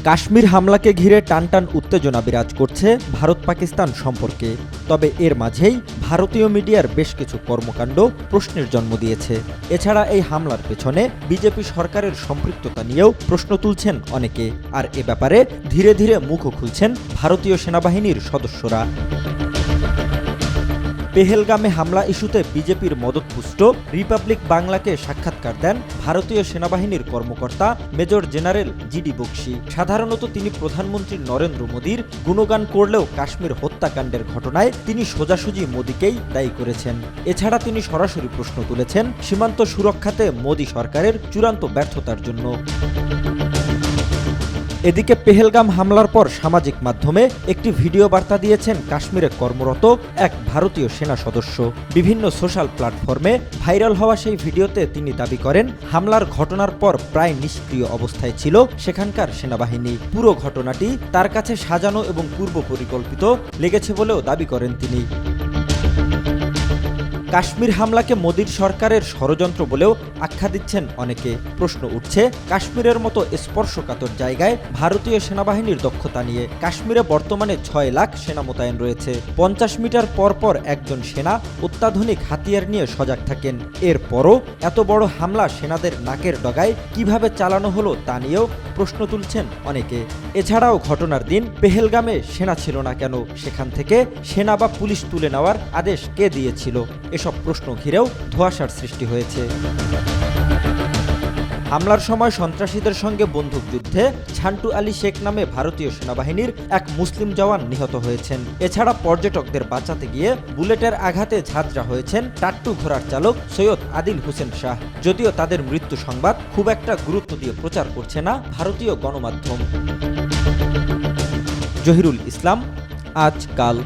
কাশ্মীর হামলাকে ঘিরে টানটান উত্তেজনা বিরাজ করছে ভারত পাকিস্তান সম্পর্কে। তবে এর মাঝেই ভারতীয় মিডিয়ার বেশ কিছু কর্মকাণ্ড প্রশ্নের জন্ম দিয়েছে। এছাড়া এই হামলার পেছনে বিজেপি সরকারের সম্পৃক্ততা নিয়েও প্রশ্ন তুলছেন অনেকে। আর এ ব্যাপারে ধীরে ধীরে মুখও খুলছেন ভারতীয় সেনাবাহিনীর সদস্যরা। পেহেলগামে হামলা ইস্যুতে বিজেপির মদতপুষ্ট রিপাবলিক বাংলাকে সাক্ষাৎকার দেন ভারতীয় সেনাবাহিনীর কর্মকর্তা মেজর জেনারেল জিডি বক্সি। সাধারণত তিনি প্রধানমন্ত্রী নরেন্দ্র মোদীর গুণগান করলেও কাশ্মীর হত্যাকাণ্ডের ঘটনায় তিনি সোজাসুজি মোদীকেই দায়ী করেছেন। এছাড়া তিনি সরাসরি প্রশ্ন তুলেছেন সীমান্ত সুরক্ষাতে মোদী সরকারের চূড়ান্ত ব্যর্থতার জন্য। এদিকে পেহেলগাম হামলার পর সামাজিক মাধ্যমে একটি ভিডিও বার্তা দিয়েছেন কাশ্মীরে কর্মরত এক ভারতীয় সেনা সদস্য। বিভিন্ন সোশ্যাল প্ল্যাটফর্মে ভাইরাল হওয়া সেই ভিডিওতে তিনি দাবি করেন হামলার ঘটনার পর প্রায় নিষ্ক্রিয় অবস্থায় ছিল সেখানকার সেনাবাহিনী। পুরো ঘটনাটি তার কাছে সাজানো এবং পূর্ব পরিকল্পিত লেগেছে বলেও দাবি করেন তিনি। কাশ্মীর হামলাকে মোদীর সরকারের ষড়যন্ত্র বলেও আখ্যা দিচ্ছেন অনেকে। প্রশ্ন উঠছে কাশ্মীরের মতো স্পর্শকাতর জায়গায় ভারতীয় সেনাবাহিনীর দক্ষতা নিয়ে। কাশ্মীরে বর্তমানে 6 লাখ সেনা মোতায়েন রয়েছে। 50 মিটার পর পর একজন সেনা অত্যাধুনিক হাতিয়ার নিয়ে সজাগ থাকেন। এরপরও এত বড় হামলা সেনাদের নাকের ডগায় কিভাবে চালানো হলো তা নিয়েও প্রশ্ন তুলছেন অনেকে। এছাড়াও ঘটনার দিন পেহেলগামে সেনা ছিল না কেন? সেখান থেকে সেনা বা পুলিশ তুলে নেওয়ার আদেশ কে দিয়েছিল? এসব প্রশ্ন ঘিরেও ধোঁয়াশার সৃষ্টি হয়েছে। হামলার সময় সন্ত্রাসীদের সঙ্গে বন্দুকযুদ্ধে ছান্টু আলী শেখ নামে ভারতীয় সেনাবাহিনীর এক মুসলিম জওয়ান নিহত হয়েছেন। এছাড়া পর্যটকদের বাঁচাতে গিয়ে বুলেটের আঘাতে ঝাঁঝরা হয়েছেন টাট্টু ঘোড়ার চালক সৈয়দ আদিল হোসেন শাহ। যদিও তাদের মৃত্যু সংবাদ খুব একটা গুরুত্ব দিয়ে প্রচার করছে না ভারতীয় গণমাধ্যম। জহিরুল ইসলাম, আজকাল।